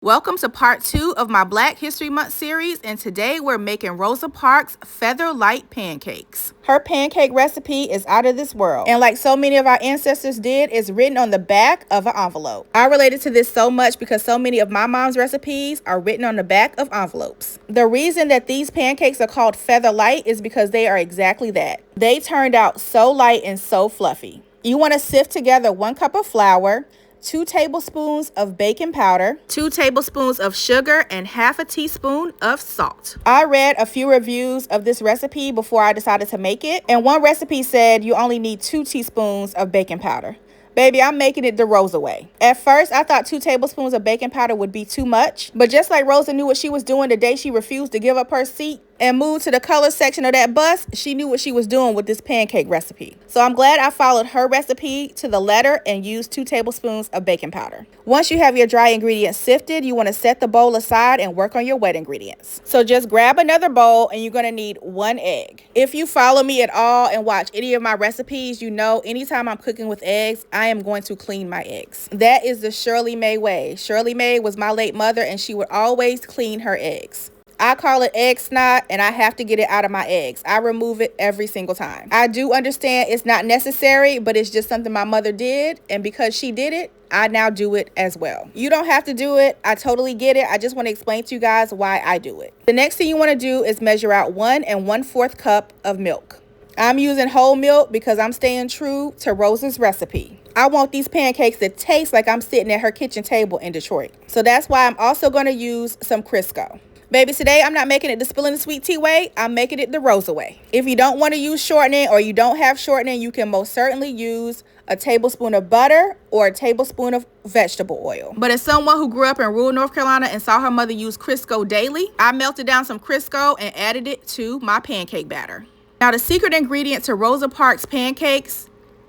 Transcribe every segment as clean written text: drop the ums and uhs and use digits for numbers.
Welcome to part 2 of my Black History Month series, and today we're making Rosa Parks Featherlite Pancakes. Her pancake recipe is out of this world, and like so many of our ancestors did, it's written on the back of an envelope. I related to this so much because so many of my mom's recipes are written on the back of envelopes. The reason that these pancakes are called Featherlite is because they are exactly that. They turned out so light and so fluffy. You want to sift together 1 cup of flour, 2 tablespoons of baking powder, 2 tablespoons of sugar, and half a teaspoon of salt. I read a few reviews of this recipe before I decided to make it, and one recipe said you only need 2 teaspoons of baking powder. Baby, I'm making it the Rosa way. At first, I thought 2 tablespoons of baking powder would be too much, but just like Rosa knew what she was doing the day she refused to give up her seat and moved to the color section of that bus, she knew what she was doing with this pancake recipe. So I'm glad I followed her recipe to the letter and used 2 tablespoons of baking powder. Once you have your dry ingredients sifted, you want to set the bowl aside and work on your wet ingredients. So just grab another bowl and you're going to need 1 egg. If you follow me at all and watch any of my recipes, you know anytime I'm cooking with eggs, I am going to clean my eggs. That is the Shirley Mae way. Shirley Mae was my late mother and she would always clean her eggs. I call it egg snot, and I have to get it out of my eggs. I remove it every single time. I do understand it's not necessary, but it's just something my mother did, and because she did it, I now do it as well. You don't have to do it. I totally get it. I just want to explain to you guys why I do it. The next thing you want to do is measure out 1 1/4 cup of milk. I'm using whole milk because I'm staying true to Rosa's recipe. I want these pancakes to taste like I'm sitting at her kitchen table in Detroit. So that's why I'm also going to use some Crisco. Baby, today I'm not making it the spilling the sweet tea way. I'm making it the Rosa way. If you don't want to use shortening or you don't have shortening, you can most certainly use a tablespoon of butter or a tablespoon of vegetable oil. But as someone who grew up in rural North Carolina and saw her mother use Crisco daily, I melted down some Crisco and added it to my pancake batter. Now, the secret ingredient to Rosa Parks pancakes,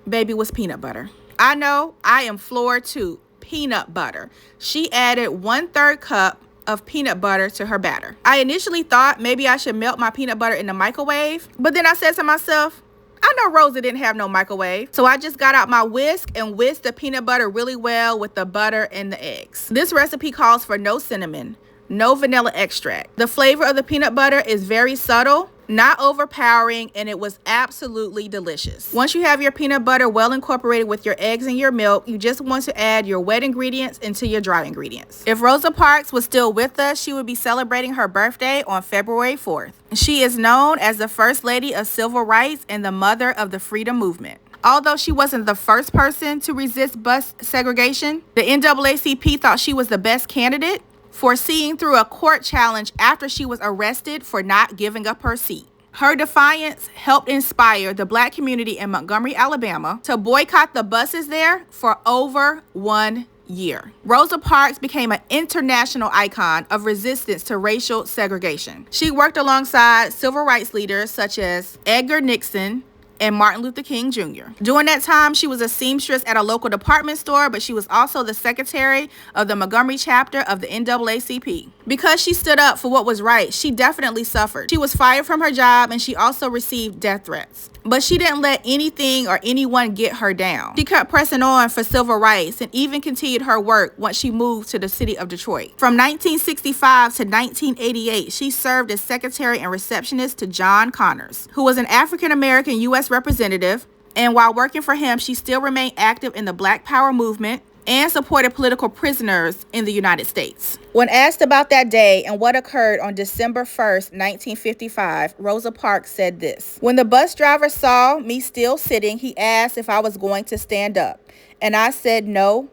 baby, was peanut butter. I know, I am floored too. Peanut butter. She added 1/3 cup of peanut butter to her batter. I initially thought maybe I should melt my peanut butter in the microwave, but then I said to myself, I know Rosa didn't have no microwave, so I just got out my whisk and whisked the peanut butter really well with the butter and the eggs. This recipe calls for no cinnamon, no vanilla extract. The flavor of the peanut butter is very subtle, not overpowering, and it was absolutely delicious. Once you have your peanut butter well incorporated with your eggs and your milk, you just want to add your wet ingredients into your dry ingredients. If Rosa Parks was still with us, she would be celebrating her birthday on February 4th. She is known as the First Lady of Civil Rights and the mother of the freedom movement. Although she wasn't the first person to resist bus segregation, the NAACP thought she was the best candidate for seeing through a court challenge after she was arrested for not giving up her seat. Her defiance helped inspire the Black community in Montgomery, Alabama, to boycott the buses there for over 1 year. Rosa Parks became an international icon of resistance to racial segregation. She worked alongside civil rights leaders such as Edgar Nixon and Martin Luther King Jr. During that time, she was a seamstress at a local department store, but she was also the secretary of the Montgomery chapter of the NAACP. Because she stood up for what was right, she definitely suffered. She was fired from her job and she also received death threats. But she didn't let anything or anyone get her down. She kept pressing on for civil rights and even continued her work once she moved to the city of Detroit. From 1965 to 1988, she served as secretary and receptionist to John Connors, who was an African-American U.S. representative, and while working for him, she still remained active in the Black Power movement and supported political prisoners in the United States. When asked about that day and what occurred on December 1st, 1955, Rosa Parks said this: "When the bus driver saw me still sitting, he asked if I was going to stand up, and I said, no,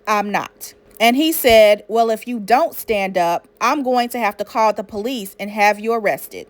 I'm not. And he said, well, if you don't stand up, I'm going to have to call the police and have you arrested."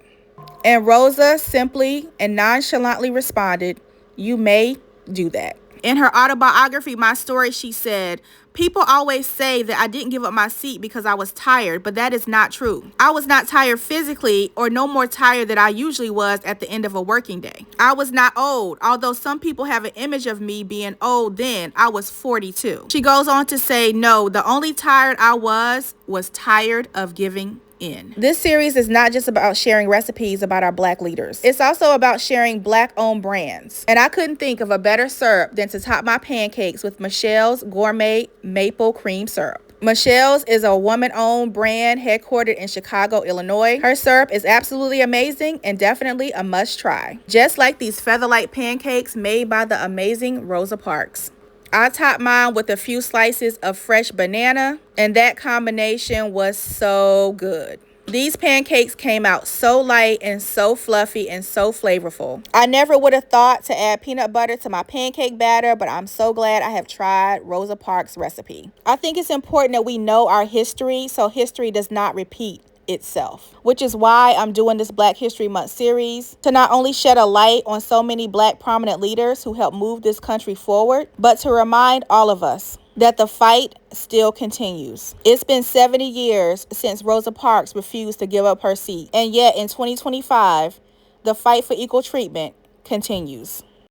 And Rosa simply and nonchalantly responded, "You may do that." In her autobiography, My Story, she said, "People always say that I didn't give up my seat because I was tired, but that is not true. I was not tired physically or no more tired than I usually was at the end of a working day. I was not old, although some people have an image of me being old then. I was 42. She goes on to say, "No, the only tired I was tired of giving in." This series is not just about sharing recipes about our Black leaders. It's also about sharing Black-owned brands. And I couldn't think of a better syrup than to top my pancakes with Michelle's Gourmet Maple Cream Syrup. Michelle's is a woman-owned brand headquartered in Chicago, Illinois. Her syrup is absolutely amazing and definitely a must-try. Just like these Featherlite pancakes made by the amazing Rosa Parks. I topped mine with a few slices of fresh banana, and that combination was so good. These pancakes came out so light and so fluffy and so flavorful. I never would have thought to add peanut butter to my pancake batter, but I'm so glad I have tried Rosa Parks' recipe. I think it's important that we know our history so history does not repeat itself, which is why I'm doing this Black History Month series, to not only shed a light on so many Black prominent leaders who helped move this country forward, but to remind all of us that the fight still continues. It's been 70 years since Rosa Parks refused to give up her seat, and yet in 2025, the fight for equal treatment continues.